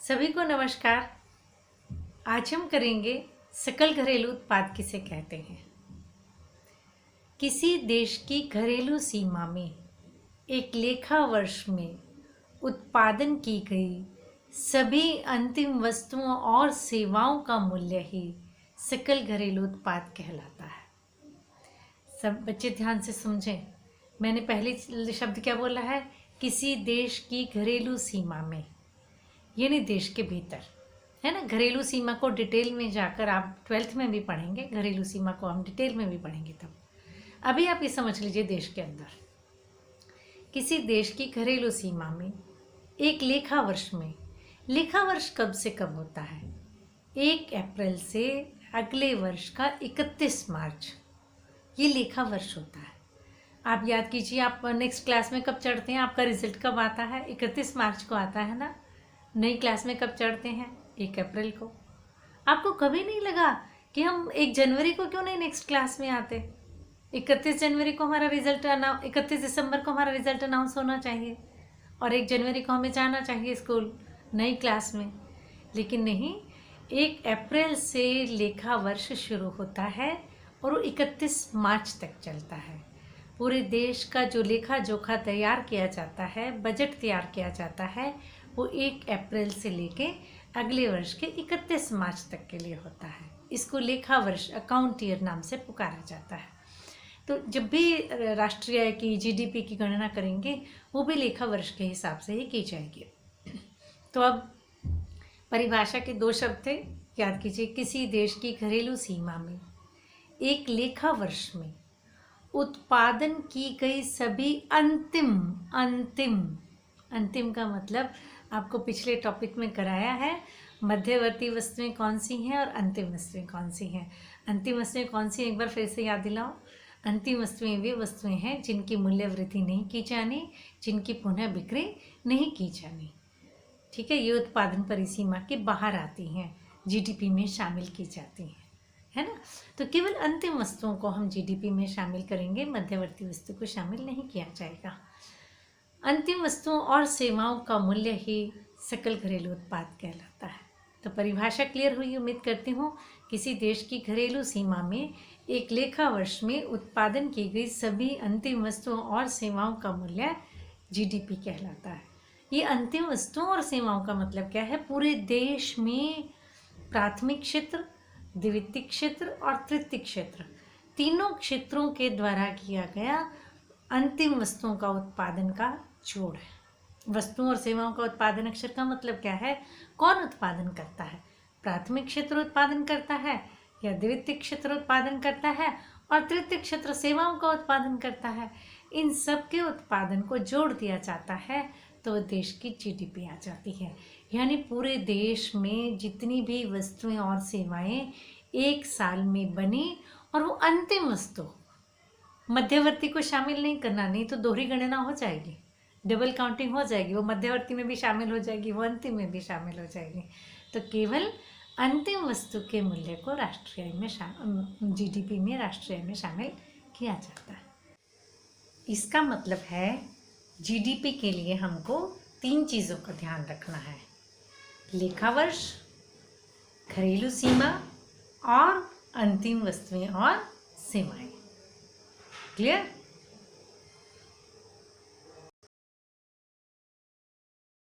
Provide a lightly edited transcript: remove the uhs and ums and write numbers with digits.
सभी को नमस्कार। आज हम करेंगे सकल घरेलू उत्पाद किसे कहते हैं। किसी देश की घरेलू सीमा में एक लेखा वर्ष में उत्पादन की गई सभी अंतिम वस्तुओं और सेवाओं का मूल्य ही सकल घरेलू उत्पाद कहलाता है। सब बच्चे ध्यान से समझें। मैंने पहले शब्द क्या बोला है? किसी देश की घरेलू सीमा में, यानी देश के भीतर, है ना। घरेलू सीमा को डिटेल में जाकर आप 12th में भी पढ़ेंगे। घरेलू सीमा को हम डिटेल में भी पढ़ेंगे। तब अभी आप ये समझ लीजिए, देश के अंदर किसी देश की घरेलू सीमा में एक लेखा वर्ष में, लेखा वर्ष कब से कब होता है? 1 अप्रैल से अगले वर्ष का 31 मार्च, ये लेखा वर्ष होता है। आप याद कीजिए, आप नेक्स्ट क्लास में कब चढ़ते हैं? आपका रिजल्ट कब आता है? 31 मार्च को आता है ना। नई क्लास में कब चढ़ते हैं? 1 अप्रैल को। आपको कभी नहीं लगा कि हम 1 जनवरी को क्यों नहीं नेक्स्ट क्लास में आते? 31 जनवरी को हमारा रिजल्ट 31 दिसंबर को हमारा रिजल्ट अनाउंस होना चाहिए और 1 जनवरी को हमें जाना चाहिए स्कूल नई क्लास में। लेकिन नहीं, 1 अप्रैल से लेखा वर्ष शुरू होता है और वो 31 मार्च तक चलता है। पूरे देश का जो लेखा जोखा तैयार किया जाता है, बजट तैयार किया जाता है, वो 1 अप्रैल से लेके अगले वर्ष के 31 मार्च तक के लिए होता है। इसको लेखा वर्ष, अकाउंट ईयर नाम से पुकारा जाता है। तो जब भी राष्ट्रीय की जीडीपी की गणना करेंगे, वो भी लेखा वर्ष के हिसाब से ही की जाएगी। तो अब परिभाषा के 2 शब्द थे, याद कीजिए। किसी देश की घरेलू सीमा में एक लेखा वर्ष में उत्पादन की गई सभी अंतिम का मतलब आपको पिछले टॉपिक में कराया है। मध्यवर्ती वस्तुएं कौन सी हैं और अंतिम वस्तुएं कौन सी हैं। अंतिम वस्तुएं कौन सी हैं, एक बार फिर से याद दिलाओ। अंतिम वस्तुएं वे वस्तुएं हैं जिनकी मूल्य वृद्धि नहीं की जानी, जिनकी पुनः बिक्री नहीं की जानी। ठीक है, ये उत्पादन परिसीमा के बाहर आती हैं, जीडीपी में शामिल की जाती हैं, है ना। तो केवल अंतिम वस्तुओं को हम जीडीपी में शामिल करेंगे, मध्यवर्ती वस्तु को शामिल नहीं किया जाएगा। अंतिम वस्तुओं और सेवाओं का मूल्य ही सकल घरेलू उत्पाद कहलाता है। तो परिभाषा क्लियर हुई, उम्मीद करती हूँ। किसी देश की घरेलू सीमा में एक लेखा वर्ष में उत्पादन की गई सभी अंतिम वस्तुओं और सेवाओं का मूल्य जीडीपी कहलाता है। ये अंतिम वस्तुओं और सेवाओं का मतलब क्या है? पूरे देश में प्राथमिक क्षेत्र, द्वितीयक क्षेत्र और तृतीयक क्षेत्र, तीनों क्षेत्रों के द्वारा किया गया अंतिम वस्तुओं का उत्पादन का जोड़ है। वस्तुओं और सेवाओं का उत्पादन अक्षर का मतलब क्या है? कौन उत्पादन करता है? प्राथमिक क्षेत्र उत्पादन करता है या द्वितीयक क्षेत्र उत्पादन करता है और तृतीयक क्षेत्र सेवाओं का उत्पादन करता है। इन सब के उत्पादन को जोड़ दिया जाता है तो देश की जीडीपी आ जाती है। यानी पूरे देश में जितनी भी वस्तुएं और सेवाएं एक साल में बनी और वो अंतिम वस्तु, मध्यवर्ती को शामिल नहीं करना, नहीं तो दोहरी गणना हो जाएगी, डबल काउंटिंग हो जाएगी। वो मध्यवर्ती में भी शामिल हो जाएगी, वो अंतिम में भी शामिल हो जाएगी। तो केवल अंतिम वस्तु के मूल्य को राष्ट्रीय में जीडीपी में, राष्ट्रीय में शामिल किया जाता है। इसका मतलब है जीडीपी के लिए हमको 3 चीज़ों का ध्यान रखना है: लेखा वर्ष, घरेलू सीमा और अंतिम वस्तुएं और सेवाएं। क्लियर?